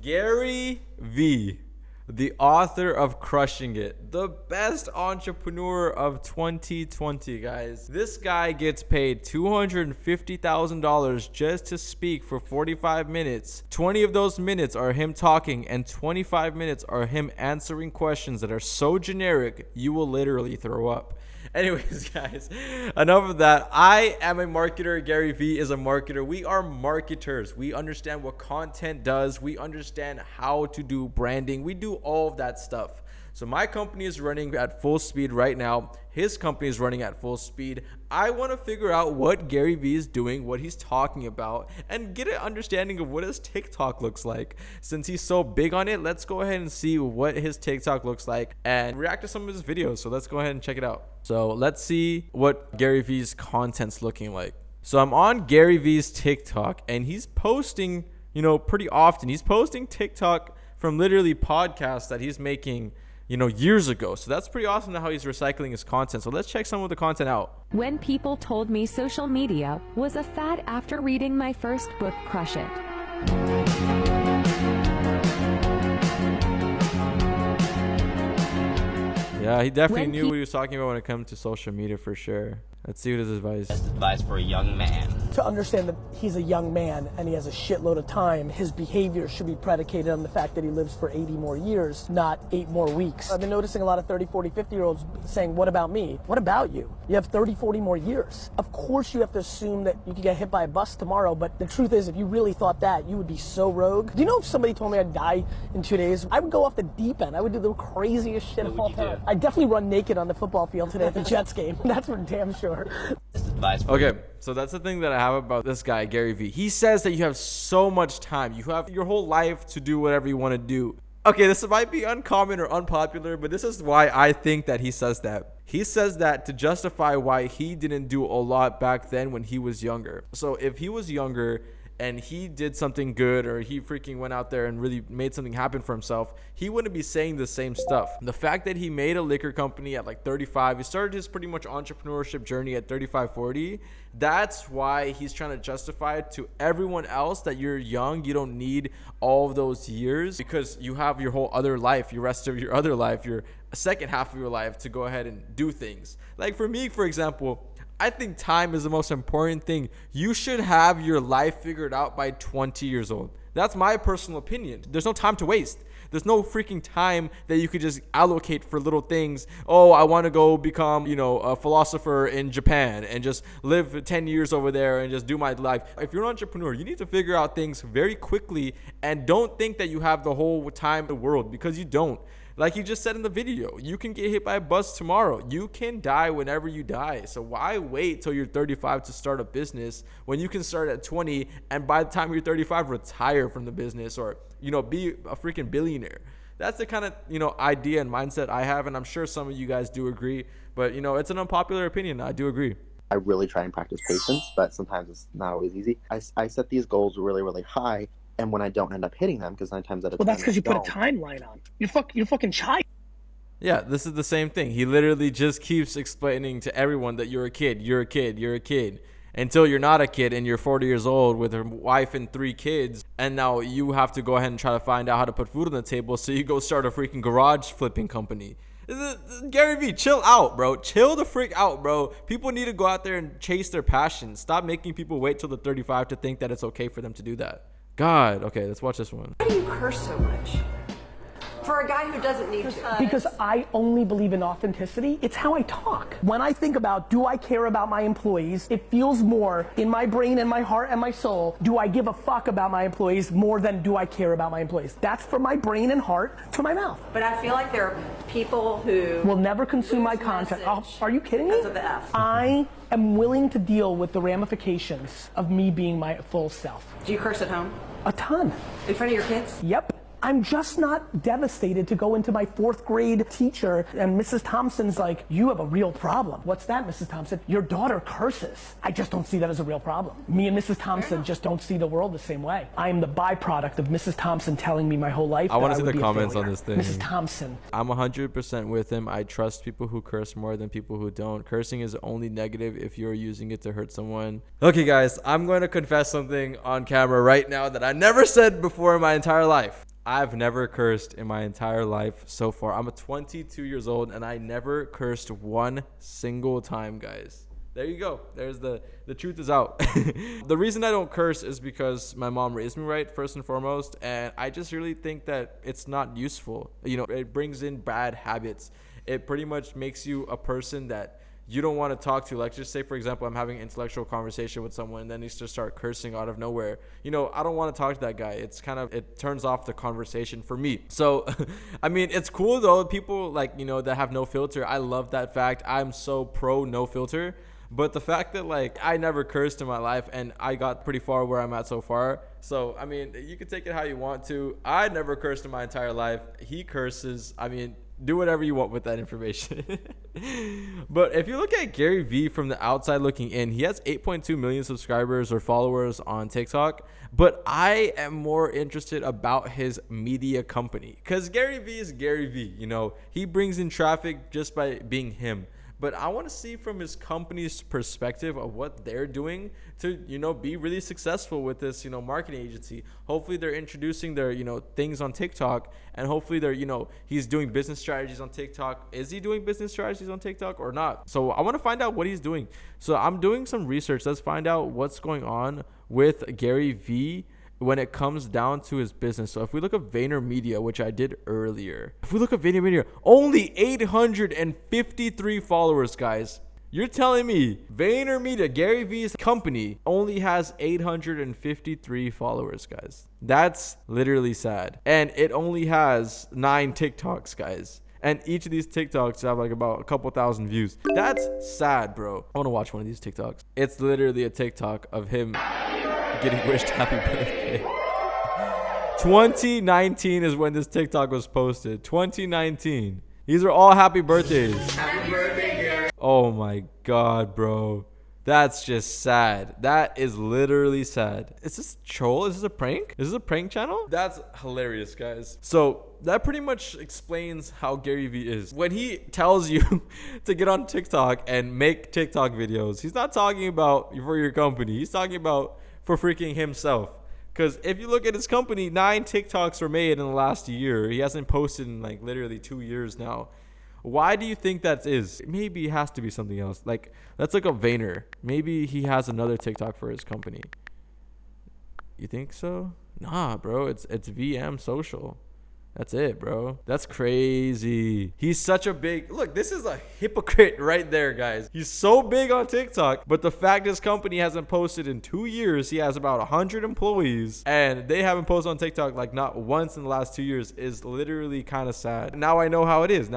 Gary V, the author of Crushing It, the best entrepreneur of 2020, guys. This guy gets paid $250,000 just to speak for 45 minutes. 20 of those minutes are him talking, and 25 minutes are him answering questions that are so generic, you will literally throw up. Anyways, guys, enough of that. I am a marketer. Gary Vee is a marketer. We are marketers. We understand what content does. We understand how to do branding. We do all of that stuff. So my company is running at full speed right now. His company is running at full speed. I want to figure out what Gary Vee is doing, what he's talking about, and get an understanding of what his TikTok looks like. Since he's so big on it, let's go ahead and see what his TikTok looks like and react to some of his videos. So let's go ahead and check it out. So let's see what Gary Vee's content's looking like. So I'm on Gary Vee's TikTok, and he's posting, pretty often. He's posting TikTok from literally podcasts that he's making years ago. So that's pretty awesome how he's recycling his content. So let's check some of the content out. When people told me social media was a fad after reading my first book, Crush It. Yeah, he definitely knew what he was talking about when it comes to social media for sure. Let's see what his advice. Best advice for a young man. To understand that he's a young man and he has a shitload of time, his behavior should be predicated on the fact that he lives for 80 more years, not 8 more weeks. I've been noticing a lot of 30, 40, 50-year-olds saying, what about me? What about you? You have 30, 40 more years. Of course you have to assume that you could get hit by a bus tomorrow, but the truth is, if you really thought that, you would be so rogue. Do you know if somebody told me I'd die in 2 days, I would go off the deep end. I would do the craziest shit of all time. I'd definitely run naked on the football field today at the Jets game. That's for damn sure. Okay, so that's the thing that I have about this guy, Gary Vee. He says that you have so much time. You have your whole life to do whatever you want to do. Okay, this might be uncommon or unpopular, but this is why I think that he says that. He says that to justify why he didn't do a lot back then when he was younger. So if he was younger and he did something good, or he freaking went out there and really made something happen for himself, he wouldn't be saying the same stuff. The fact that he made a liquor company at like 35, he started his pretty much entrepreneurship journey at 35, 40. That's why he's trying to justify it to everyone else that you're young. You don't need all of those years because you have your whole other life, your rest of your other life, your second half of your life to go ahead and do things. Like for me, for example, I think time is the most important thing. You should have your life figured out by 20 years old. That's my personal opinion. There's no time to waste. There's no freaking time that you could just allocate for little things. Oh, I want to go become, a philosopher in Japan and just live 10 years over there and just do my life. If you're an entrepreneur, you need to figure out things very quickly, and don't think that you have the whole time in the world, because you don't. Like you just said in the video, you can get hit by a bus tomorrow. You can die whenever you die. So why wait till you're 35 to start a business when you can start at 20 and by the time you're 35 retire from the business, or be a freaking billionaire? That's the kind of idea and mindset I have, and I'm sure some of you guys do agree. But it's an unpopular opinion. I do agree. I really try and practice patience, but sometimes it's not always easy. I set these goals really, really high. And when I don't end up hitting them, because 9 times out of 10, well, that's because you put a timeline on. You're fucking child. Yeah, this is the same thing. He literally just keeps explaining to everyone that you're a kid, you're a kid, you're a kid, until you're not a kid and you're 40 years old with a wife and 3 kids, and now you have to go ahead and try to find out how to put food on the table, so you go start a freaking garage flipping company. Gary Vee, chill out, bro. Chill the freak out, bro. People need to go out there and chase their passion. Stop making people wait till they're 35 to think that it's okay for them to do that. God. Okay, let's watch this one. Why do you curse so much? For a guy who doesn't need to. Because I only believe in authenticity. It's how I talk. When I think about, do I care about my employees? It feels more in my brain and my heart and my soul. Do I give a fuck about my employees more than do I care about my employees? That's from my brain and heart to my mouth. But I feel like there are people who will never consume my content. Oh, are you kidding me? Because of the F. I am willing to deal with the ramifications of me being my full self. Do you curse at home? A ton. In front of your kids? Yep. I'm just not devastated to go into my 4th grade teacher and Mrs. Thompson's like, you have a real problem. What's that, Mrs. Thompson? Your daughter curses. I just don't see that as a real problem. Me and Mrs. Thompson just don't see the world the same way. I am the byproduct of Mrs. Thompson telling me my whole life. I want to see the comments on this thing. Mrs. Thompson. I'm 100% with him. I trust people who curse more than people who don't. Cursing is only negative if you're using it to hurt someone. Okay, guys, I'm going to confess something on camera right now that I never said before in my entire life. I've never cursed in my entire life so far. I'm 22 years old and I never cursed one single time, guys. There you go. There's the truth is out. The reason I don't curse is because my mom raised me right, first and foremost. And I just really think that it's not useful. You know, it brings in bad habits. It pretty much makes you a person that you don't want to talk to. Like, just say, for example, I'm having an intellectual conversation with someone and then he just start cursing out of nowhere. You know, I don't want to talk to that guy. It turns off the conversation for me. So, I mean, it's cool though. People like, you know, that have no filter. I love that fact. I'm so pro no filter. But the fact that like I never cursed in my life and I got pretty far where I'm at so far. So, I mean, you can take it how you want to. I never cursed in my entire life. He curses. I mean, do whatever you want with that information. But if you look at GaryVee from the outside looking in, he has 8.2 million subscribers or followers on TikTok. But I am more interested about his media company because GaryVee is GaryVee. You know, he brings in traffic just by being him. But I want to see from his company's perspective of what they're doing to, you know, be really successful with this, you know, marketing agency. Hopefully they're introducing their, you know, things on TikTok, and hopefully they're, you know, he's doing business strategies on TikTok. Is he doing business strategies on TikTok or not? So I want to find out what he's doing. So I'm doing some research. Let's find out what's going on with GaryVee when it comes down to his business. So if we look at VaynerMedia, which I did earlier, if we look at VaynerMedia, only 853 followers, guys. You're telling me VaynerMedia, GaryVee's company, only has 853 followers, guys. That's literally sad. And it only has 9 TikToks, guys. And each of these TikToks have like about a couple thousand views. That's sad, bro. I want to watch one of these TikToks. It's literally a TikTok of him getting wished happy birthday. 2019 is when this TikTok was posted. 2019. These are all happy birthdays. Happy birthday, Gary. Oh my God, bro. That's just sad. That is literally sad. Is this troll? Is this a prank? Is this a prank channel? That's hilarious, guys. So that pretty much explains how GaryVee is. When he tells you to get on TikTok and make TikTok videos, he's not talking about for your company. He's talking about for freaking himself. Because if you look at his company, 9 TikToks were made in the last year. He hasn't posted in like literally 2 years now. Why do you think that is? Maybe it has to be something else. Like, let's look up Vayner. Maybe he has another TikTok for his company. You think so? Nah, bro. It's VM Social. That's it, bro. That's crazy. He's such a big... Look, this is a hypocrite right there, guys. He's so big on TikTok, but the fact his company hasn't posted in 2 years, he has about 100 employees, and they haven't posted on TikTok like not once in the last 2 years is literally kind of sad. Now I know how it is.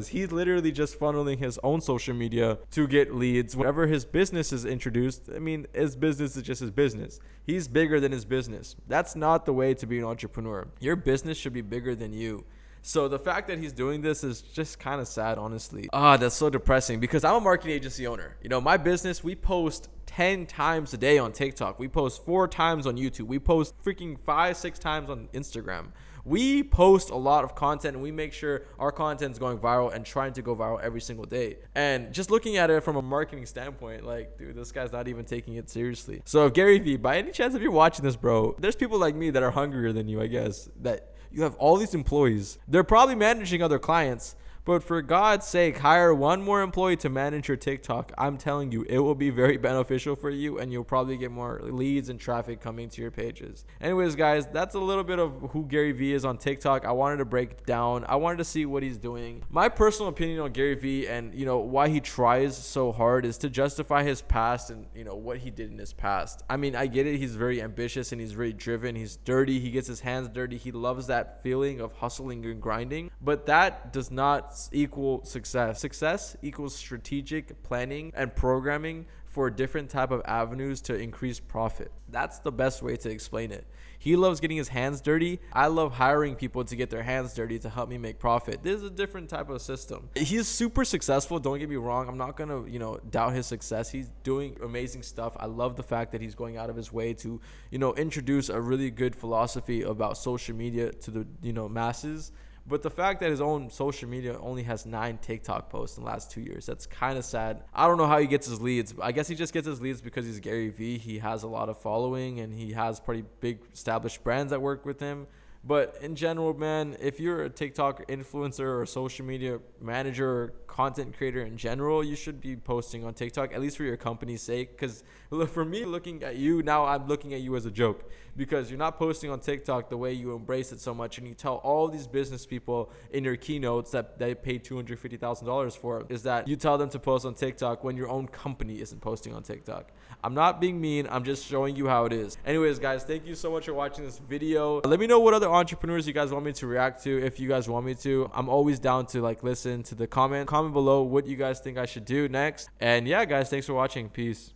He's literally just funneling his own social media to get leads. Whenever his business is introduced, I mean, his business is just his business. He's bigger than his business. That's not the way to be an entrepreneur. Your business should be bigger than you. So the fact that he's doing this is just kind of sad, honestly. That's so depressing because I'm a marketing agency owner. You know, my business, we post 10 times a day on TikTok. We post 4 times on YouTube. We post freaking 5-6 times on Instagram. We post a lot of content and we make sure our content is going viral and trying to go viral every single day. And just looking at it from a marketing standpoint, like, dude, this guy's not even taking it seriously. So if GaryVee, by any chance, if you're watching this, bro, there's people like me that are hungrier than you, I guess, that you have all these employees. They're probably managing other clients. But for God's sake, hire one more employee to manage your TikTok. I'm telling you, it will be very beneficial for you and you'll probably get more leads and traffic coming to your pages. Anyways, guys, that's a little bit of who GaryVee is on TikTok. I wanted to break it down. I wanted to see what he's doing. My personal opinion on GaryVee and, you know, why he tries so hard is to justify his past and, you know, what he did in his past. I mean, I get it. He's very ambitious and he's very driven. He's dirty. He gets his hands dirty. He loves that feeling of hustling and grinding. But that does not equal success. Success equals strategic planning and programming for different type of avenues to increase profit. That's the best way to explain it. He loves getting his hands dirty. I love hiring people to get their hands dirty to help me make profit. This is a different type of system. He's super successful. Don't get me wrong. I'm not going to, you know, doubt his success. He's doing amazing stuff. I love the fact that he's going out of his way to, you know, introduce a really good philosophy about social media to the, you know, masses. But the fact that his own social media only has 9 TikTok posts in the last 2 years, that's kind of sad. I don't know how he gets his leads. I guess he just gets his leads because he's GaryVee. He has a lot of following and he has pretty big established brands that work with him. But in general, man, if you're a TikTok influencer or a social media manager or content creator in general, you should be posting on TikTok, at least for your company's sake. Because for me, looking at you now, I'm looking at you as a joke, because you're not posting on TikTok the way you embrace it so much, and you tell all these business people in your keynotes that they paid $250,000 for, is that you tell them to post on TikTok when your own company isn't posting on TikTok. I'm not being mean, I'm just showing you how it is. Anyways, guys, thank you so much for watching this video. Let me know what other entrepreneurs you guys want me to react to, if you guys want me to. I'm always down to like listen to the comment below what you guys think I should do next. And yeah, guys, thanks for watching. Peace.